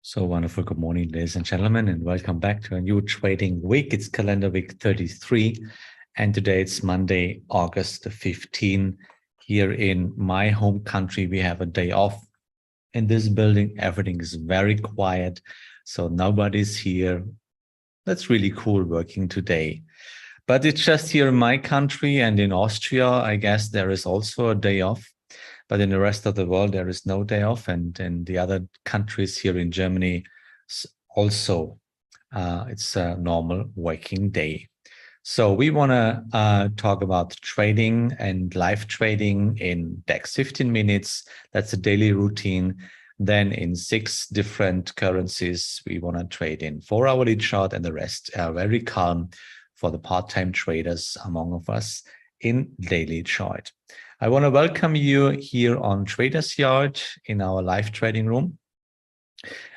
So wonderful. Good morning, ladies and gentlemen, and welcome back to a new trading week. It's calendar week 33, and today it's Monday, August the 15th. Here in my home country, we have a day off. In this building, everything is very quiet, so nobody's here. That's really cool working today. But it's just here in my country, and in Austria, I guess there is also a day off. But in the rest of the world, there is no day off. And in the other countries here in Germany, also, it's a normal working day. So we want to talk about trading and live trading in DAX 15 minutes. That's a daily routine. Then in 6 different currencies, we want to trade in 4-hourly chart, and the rest are very calm for the part-time traders among us in daily chart. I want to welcome you here on Traders Yard in our live trading room.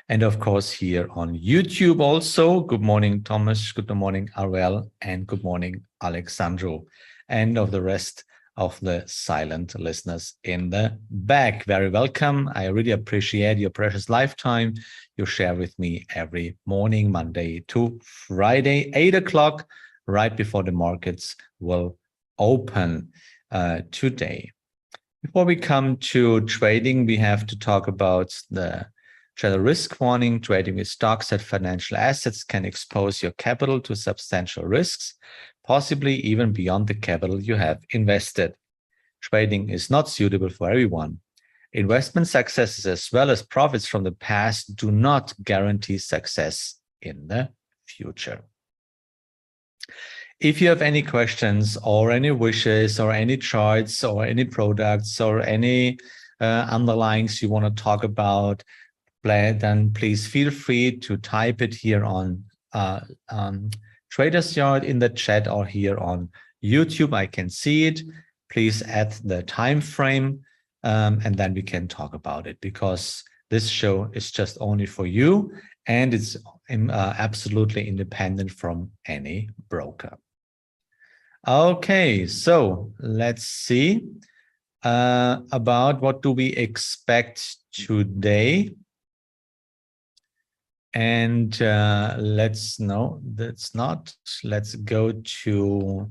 And of course, here on YouTube also. Good morning, Thomas. Good morning, Ariel. And good morning, Alexandro. And of the rest of the silent listeners in the back. Very welcome. I really appreciate your precious lifetime you share with me every morning, Monday to Friday, 8 o'clock, right before the markets will open. Today. Before we come to trading, we have to talk about the trader risk warning. Trading with stocks and financial assets can expose your capital to substantial risks, possibly even beyond the capital you have invested. Trading is not suitable for everyone. Investment successes as well as profits from the past do not guarantee success in the future. If you have any questions or any wishes or any charts or any products or any underlyings you want to talk about, then please feel free to type it here on Traders Yard in the chat or here on YouTube. I can see it. Please add the time frame and then we can talk about it, because this show is just only for you and it's absolutely independent from any broker. Okay, so let's see about what do we expect today. And let's go to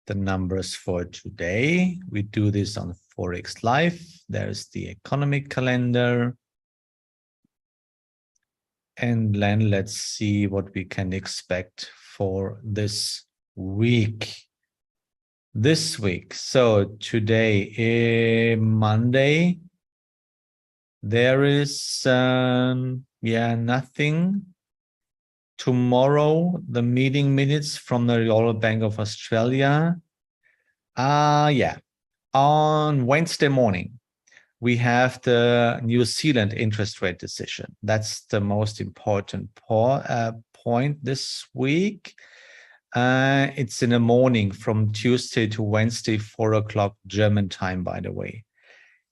the numbers for today. We do this on Forex Live. There's the economic calendar. And then let's see what we can expect for this week. So today, Monday, there is nothing. Tomorrow, the meeting minutes from the Royal Bank of Australia. On Wednesday morning, we have the New Zealand interest rate decision. That's the most important point this week. It's in the morning from Tuesday to Wednesday, 4 o'clock German time, by the way.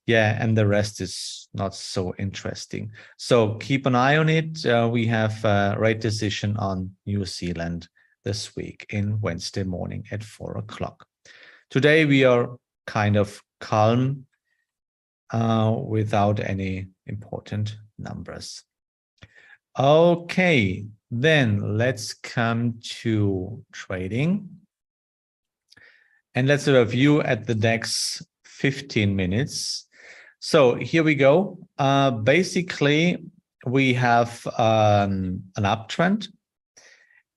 Yeah, and the rest is not so interesting. So keep an eye on it. We have a rate decision on New Zealand this week in Wednesday morning at 4 o'clock. Today we are kind of calm without any important numbers. Okay, then let's come to trading. And let's review at the DAX 15 minutes. So here we go. Basically, we have an uptrend.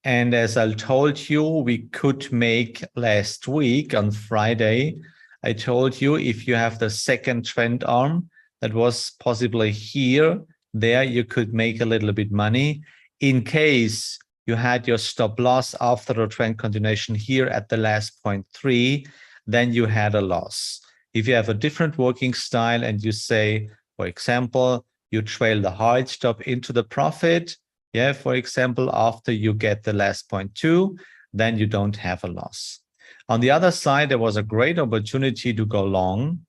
And as I told you, we could make last week on Friday, I told you if you have the second trend arm that was possibly here, there you could make a little bit money. In case you had your stop loss after the trend continuation here at the last 0.3, then you had a loss. If you have a different working style and you say, for example, you trail the hard stop into the profit, for example, after you get the last 0.2, then you don't have a loss. On the other side, there was a great opportunity to go long,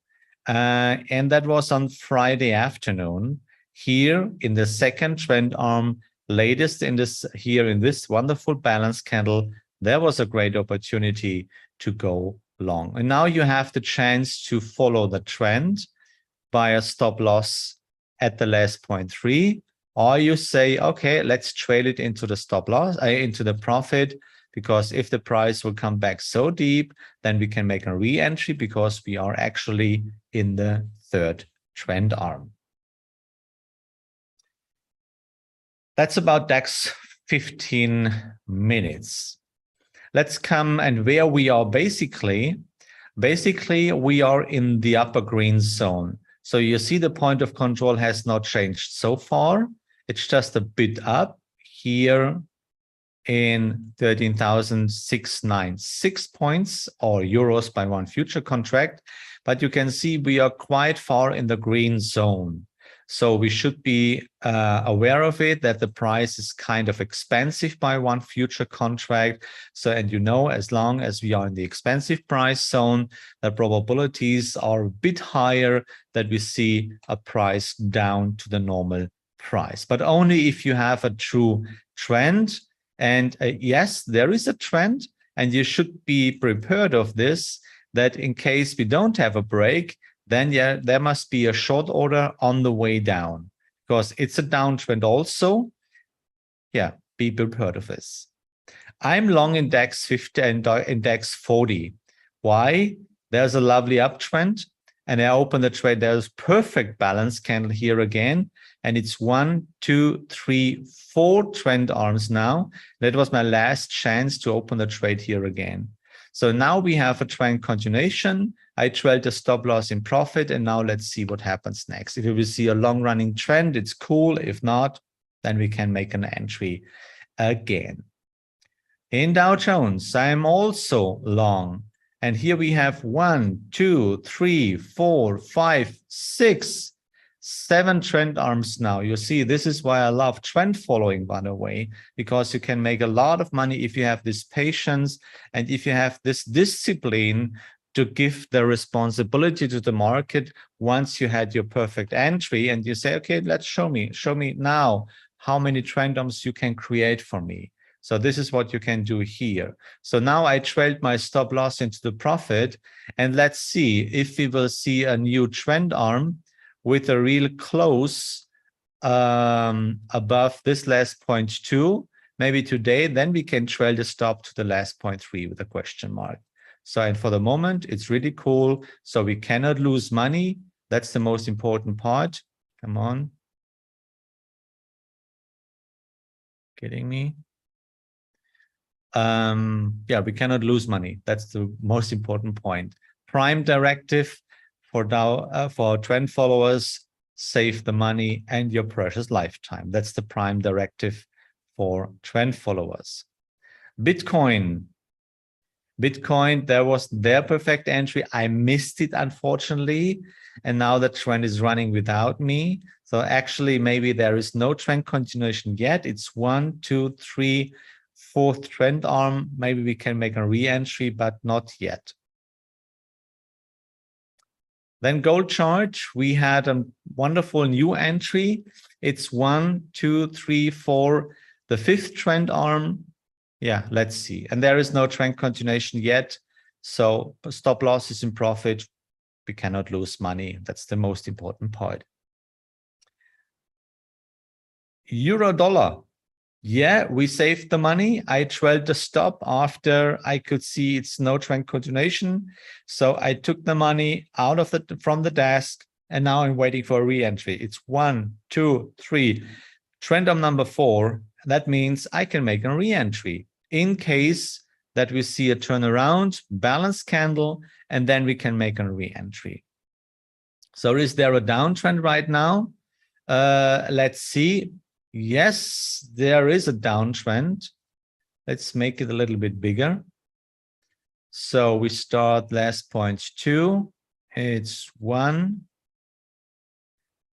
and that was on Friday afternoon. Here in the second trend arm, latest in this wonderful balance candle, there was a great opportunity to go long. And now you have the chance to follow the trend by a stop loss at the last 0.3, or you say, okay, let's trail it into the stop loss, into the profit, because if the price will come back so deep, then we can make a re-entry because we are actually in the third trend arm. That's about DAX 15 minutes. Let's come and where we are basically we are in the upper green zone. So you see the point of control has not changed so far. It's just a bit up here in 13,696 points or euros by one future contract. But you can see we are quite far in the green zone. So we should be aware of it, that the price is kind of expensive by one future contract. So, and you know, as long as we are in the expensive price zone, the probabilities are a bit higher that we see a price down to the normal price, but only if you have a true trend. And yes, there is a trend, and you should be prepared of this, that in case we don't have a break, then yeah, there must be a short order on the way down, because it's a downtrend also. Yeah, be prepared of this. I'm long in DAX 50 and in DAX 40. Why? There's a lovely uptrend, and I open the trade. There's perfect balance candle here again, and it's 1, 2, 3, 4 trend arms now. That was my last chance to open the trade here again. So now we have a trend continuation. I trailed a stop loss in profit, and now let's see what happens next. If we will see a long running trend, it's cool. If not, then we can make an entry again. In Dow Jones, I am also long. And here we have 1, 2, 3, 4, 5, 6, 7 trend arms now. You see, this is why I love trend following, by the way, because you can make a lot of money if you have this patience and if you have this discipline to give the responsibility to the market once you had your perfect entry and you say, okay, let's show me now how many trend arms you can create for me. So this is what you can do here. So now I trailed my stop loss into the profit, and let's see if we will see a new trend arm with a real close above this last 0.2, maybe today, then we can trail the stop to the last 0.3 with a question mark. So, and for the moment, it's really cool. So we cannot lose money. That's the most important part. Come on. Kidding me? Yeah, we cannot lose money. That's the most important point. Prime directive for Dow, for trend followers, save the money and your precious lifetime. That's the prime directive for trend followers. Bitcoin, there was their perfect entry. I missed it, unfortunately. And now the trend is running without me. So actually, maybe there is no trend continuation yet. It's 1, 2, 3, 4th trend arm. Maybe we can make a re-entry, but not yet. Then gold chart, we had a wonderful new entry. It's 1, 2, 3, 4, the 5th trend arm. Yeah, let's see. And there is no trend continuation yet. So stop loss is in profit. We cannot lose money. That's the most important part. Euro dollar. Yeah, we saved the money. I trailed the stop after I could see it's no trend continuation. So I took the money out of from the desk, and now I'm waiting for a re-entry. It's 1, 2, 3. Trend arm number 4. That means I can make a re-entry in case that we see a turnaround, balance candle, and then we can make a re-entry. So is there a downtrend right now? Let's see. Yes, there is a downtrend. Let's make it a little bit bigger. So we start last 0.2. It's 1.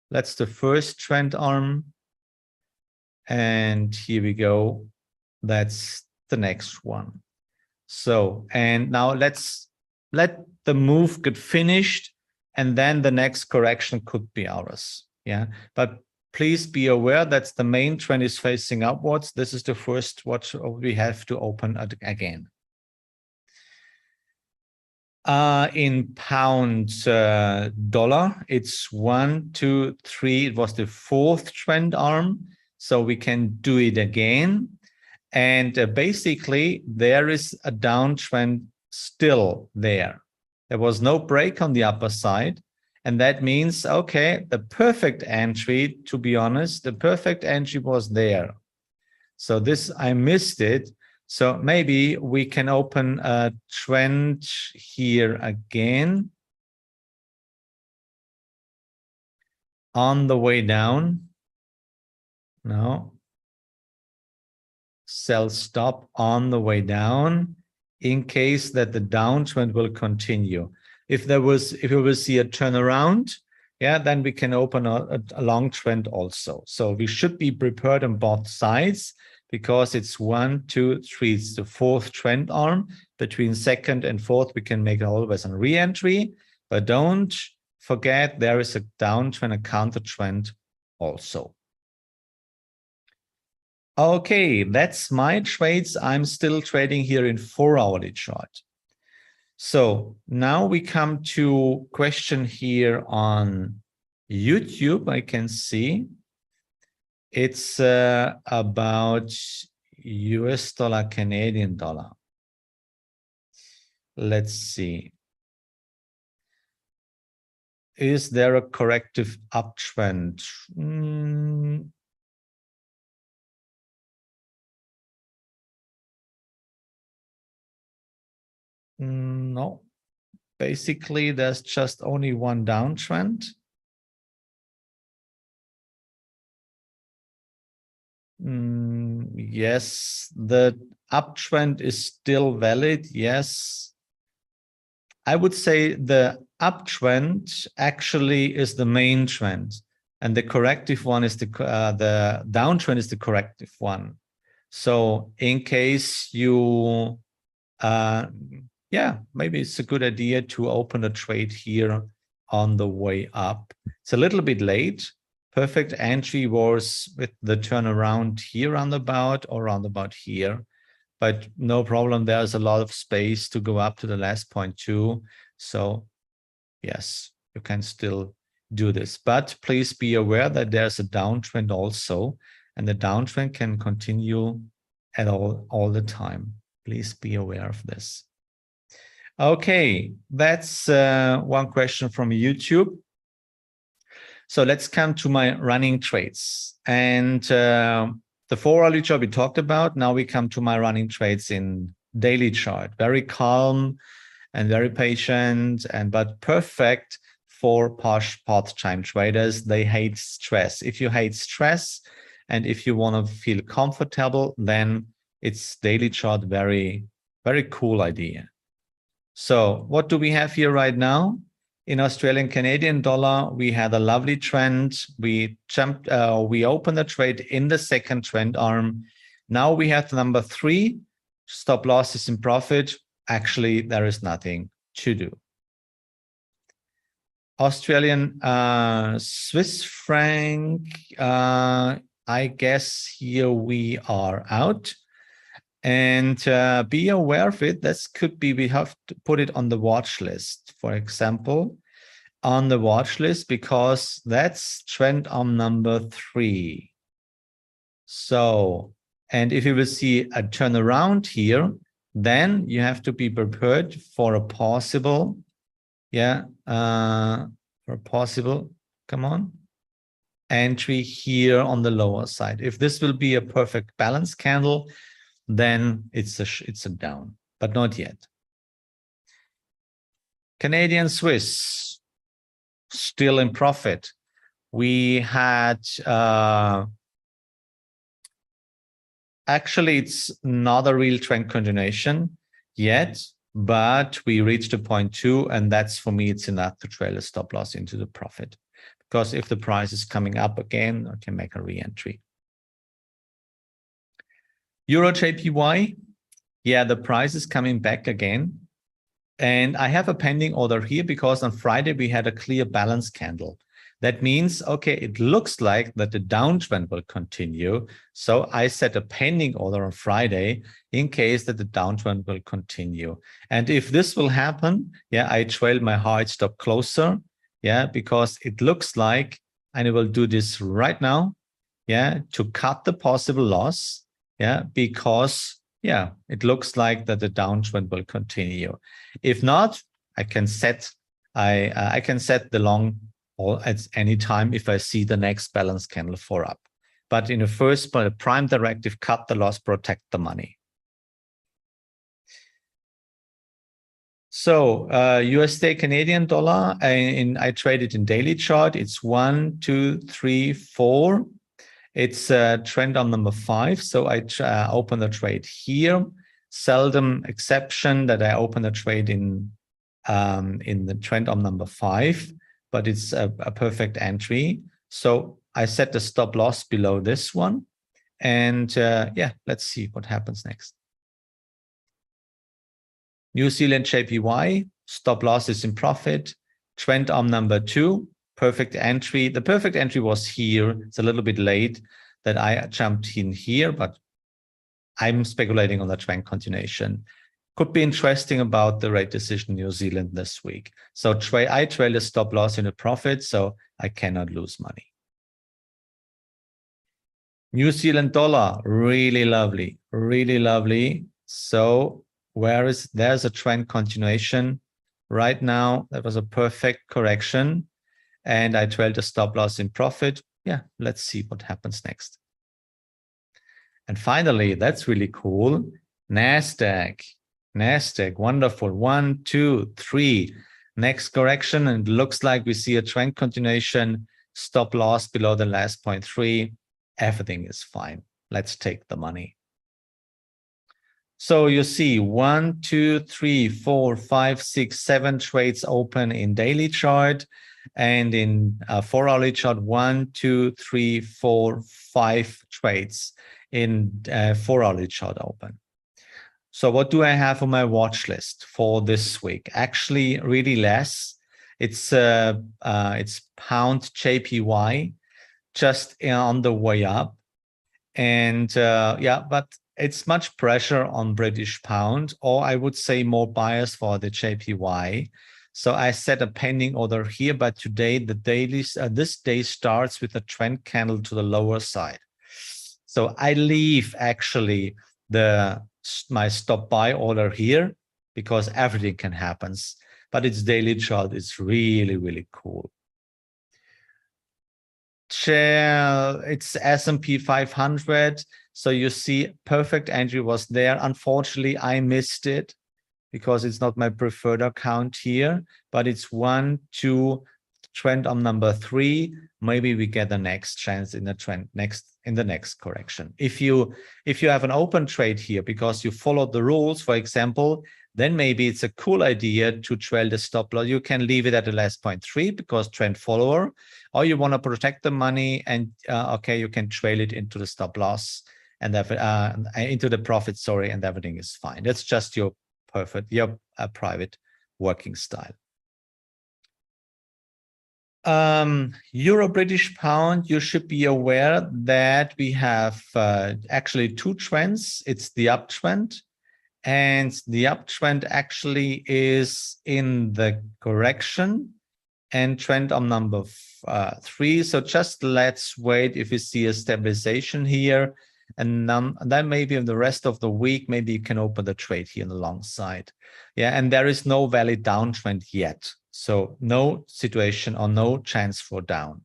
That's the first trend arm. And here we go. That's the next one. So, and now let's let the move get finished, and then the next correction could be ours. Yeah, but please be aware that the main trend is facing upwards. This is the first watch we have to open again. In pound dollar, it's 1, 2, 3. It was the 4th trend arm, so we can do it again. And basically, there is a downtrend still there. There was no break on the upper side. And that means, okay, the perfect entry, to be honest, the perfect entry was there. So this, I missed it. So maybe we can open a trend here again on the way down. No. Sell stop on the way down in case that the downtrend will continue. If we will see a turnaround, yeah, then we can open a long trend also. So we should be prepared on both sides because it's 1, 2, 3. It's the 4th trend arm. Between 2nd and 4th, we can make always a re-entry, but don't forget there is a downtrend, a counter trend also. Okay, that's my trades. I'm still trading here in 4-hourly chart. So now we come to question here on YouTube. I can see it's about US dollar, Canadian dollar. Let's see. Is there a corrective uptrend? No, basically there's just only one downtrend. Yes, the uptrend is still valid. Yes, I would say the uptrend actually is the main trend, and the corrective one is the downtrend is the corrective one. So in case you yeah, maybe it's a good idea to open a trade here on the way up. It's a little bit late. Perfect entry was with the turnaround here roundabout or roundabout here, but no problem. There's a lot of space to go up to the last point too. So yes, you can still do this, but please be aware that there's a downtrend also, and the downtrend can continue at all the time. Please be aware of this. Okay, that's one question from YouTube. So let's come to my running trades. And the 4-hourly chart we talked about. Now we come to my running trades in daily chart. Very calm and very patient, but perfect for part-time traders. They hate stress. If you hate stress and if you want to feel comfortable, then it's daily chart very, very cool idea. So what do we have here right now? In Australian Canadian dollar, we had a lovely trend. We jumped, we opened the trade in the 2nd trend arm. Now we have the number 3, stop losses in profit. Actually, there is nothing to do. Australian Swiss franc, I guess here we are out. And be aware of it. This could be, we have to put it on the watch list, for example, on the watch list, because that's trend arm number 3. So, and if you will see a turnaround here, then you have to be prepared for a possible, for a possible, come on, entry here on the lower side. If this will be a perfect balance candle, then it's a down, but not yet. Canadian Swiss, still in profit. We had, actually, it's not a real trend continuation yet, but we reached a point 2, and that's, for me, it's enough to trail a stop loss into the profit. Because if the price is coming up again, I can make a re-entry. Euro JPY, yeah, the price is coming back again. And I have a pending order here because on Friday we had a clear balance candle. That means, okay, it looks like that the downtrend will continue. So I set a pending order on Friday in case that the downtrend will continue. And if this will happen, yeah, I trail my hard stop closer, yeah, because it looks like, and I will do this right now, yeah, to cut the possible loss, yeah, because, yeah, it looks like that the downtrend will continue. If not, I can set the long or at any time if I see the next balance candle for up. But in the first prime directive, cut the loss, protect the money. So USD Canadian dollar, I trade it in daily chart. It's 1, 2, 3, 4. It's trend on number 5. So I open the trade here. Seldom exception that I open a trade in the trend on number 5, but it's a perfect entry. So I set the stop loss below this one. And yeah, let's see what happens next. New Zealand JPY, stop loss is in profit. Trend on number 2, perfect entry. The perfect entry was here. It's a little bit late that I jumped in here, but I'm speculating on the trend continuation. Could be interesting about the rate decision New Zealand this week. So I trail a stop loss in a profit, so I cannot lose money. New Zealand dollar, really lovely, really lovely. So there's a trend continuation right now. That was a perfect correction. And I trailed a stop loss in profit. Yeah, let's see what happens next. And finally, that's really cool. NASDAQ, wonderful. 1, 2, 3. Next correction, and it looks like we see a trend continuation. Stop loss below the last 0.3. Everything is fine. Let's take the money. So you see 1, 2, 3, 4, 5, 6, 7 trades open in daily chart, and in 4-hourly chart 1, 2, 3, 4, 5 trades in 4-hourly chart open. So what do I have on my watch list for this week? Actually, really less. It's pound JPY, just on the way up, and yeah, but it's much pressure on British pound, or I would say more bias for the JPY. So I set a pending order here, but today the this day starts with a trend candle to the lower side. So I leave actually my stop buy order here because everything can happen. But its daily chart is really, really cool. It's S&P 500. So you see perfect entry was there. Unfortunately, I missed it because it's not my preferred account here, but it's 1, 2, trend on number 3. Maybe we get the next chance in the trend in the next correction. If you have an open trade here because you followed the rules, for example, then maybe it's a cool idea to trail the stop loss. You can leave it at the last 0.3 because trend follower, or you want to protect the money and okay, you can trail it into the stop loss and into the profit, sorry, and everything is fine. That's just your private working style. Euro British pound, you should be aware that we have actually 2 trends. It's the uptrend, and the uptrend actually is in the correction and trend on number 3. So just let's wait if we see a stabilization here, and then maybe in the rest of the week, maybe you can open the trade here on the long side. Yeah, and there is no valid downtrend yet. So no situation or no chance for down.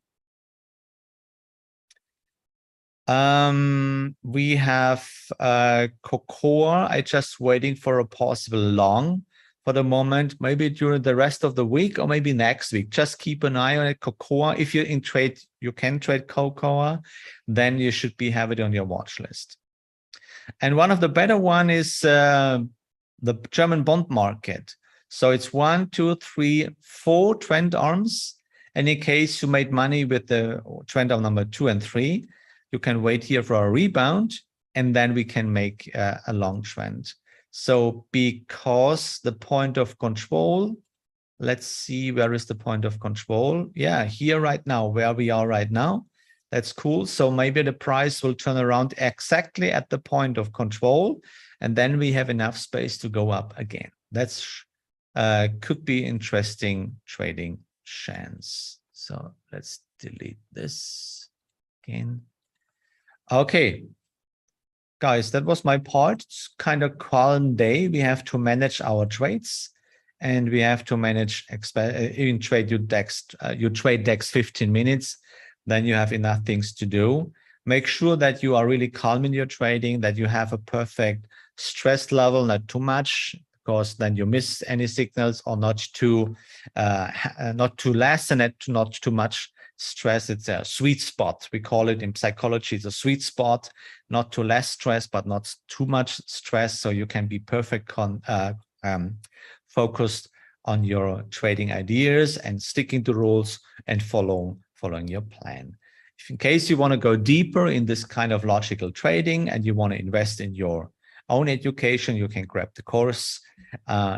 We have cocoa. I'm just waiting for a possible long for the moment, maybe during the rest of the week or maybe next week. Just keep an eye on it. Cocoa, if you're in trade, you can trade cocoa, then you should have it on your watch list. And one of the better one is the German bond market. So it's 1, 2, 3, 4 trend arms. And in case you made money with the trend arm number 2 and 3, you can wait here for a rebound, and then we can make a long trend. So because the point of control, Let's see, where is the point of control? Yeah, here right now, where we are right now. That's cool. So maybe the price will turn around exactly at the point of control, and then we have enough space to go up again. That's could be interesting trading chance. So let's delete this again. Okay, guys, that was my part. It's kind of calm day. We have to manage our trades, and we have to manage even trade you trade DAX 15 minutes. Then you have enough things to do. Make sure that you are really calm in your trading, that you have a perfect stress level, not too much, because then you miss any signals, or not too less and not too much stress. It's a sweet spot. We call it in psychology, it's a sweet spot, not too less stress, but not too much stress. So you can be perfect focused on your trading ideas and sticking to rules and following your plan. If in case you want to go deeper in this kind of logical trading and you want to invest in your own education, you can grab the course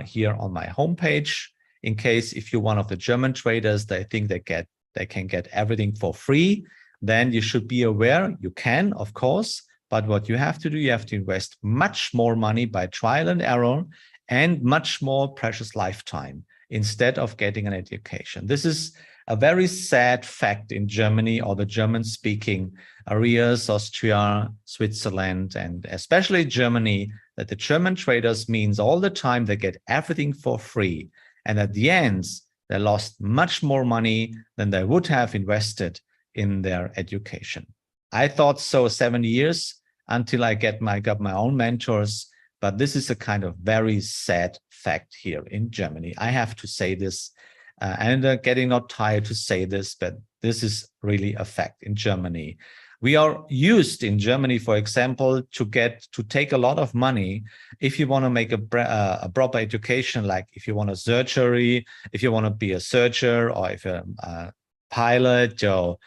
here on my homepage. In case if you're one of the German traders, they think they can get everything for free, then you should be aware you can, of course, but what you have to do, you have to invest much more money by trial and error and much more precious lifetime instead of getting an education. This is a very sad fact in Germany, or the German-speaking areas, Austria, Switzerland, and especially Germany, that the German traders means all the time they get everything for free. And at the end, they lost much more money than they would have invested in their education. I thought so 7 years until I got my own mentors. But this is a kind of very sad fact here in Germany. I have to say this, and getting not tired to say this, but this is really a fact in Germany. We are used in Germany, for example, to take a lot of money if you want to make a proper education, like if you want a surgery, if you want to be a surgeon, or if you're a pilot, or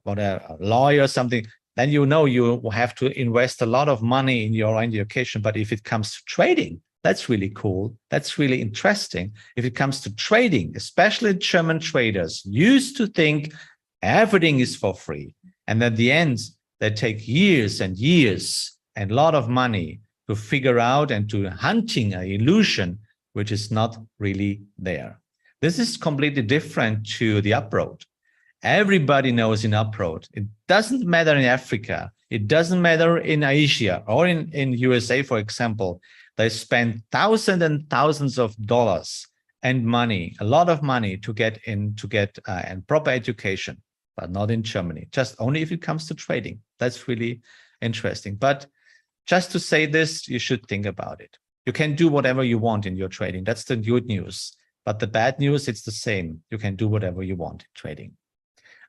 whatever, a lawyer or something. Then you know you have to invest a lot of money in your education. But if it comes to trading, that's really cool. That's really interesting. If it comes to trading, especially German traders used to think everything is for free. And at the end, they take years and years and a lot of money to figure out and to hunting an illusion, which is not really there. This is completely different to the uproad. Everybody knows in uproad. It doesn't matter in Africa. It doesn't matter in Asia or in USA, for example. They spend thousands and thousands of dollars and money, a lot of money to get proper education, but not in Germany. Just only if it comes to trading. That's really interesting. But just to say this, you should think about it. You can do whatever you want in your trading. That's the good news. But the bad news, it's the same. You can do whatever you want in trading.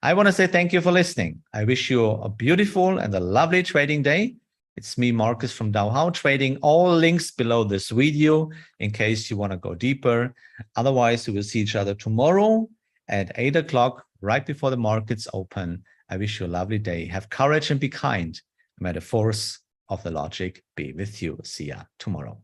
I want to say thank you for listening. I wish you a beautiful and a lovely trading day. It's me, Marcus from DowHow Trading. All links below this video in case you want to go deeper. Otherwise, we will see each other tomorrow at 8 o'clock, right before the markets open. I wish you a lovely day. Have courage and be kind. May the force of the logic be with you. See ya tomorrow.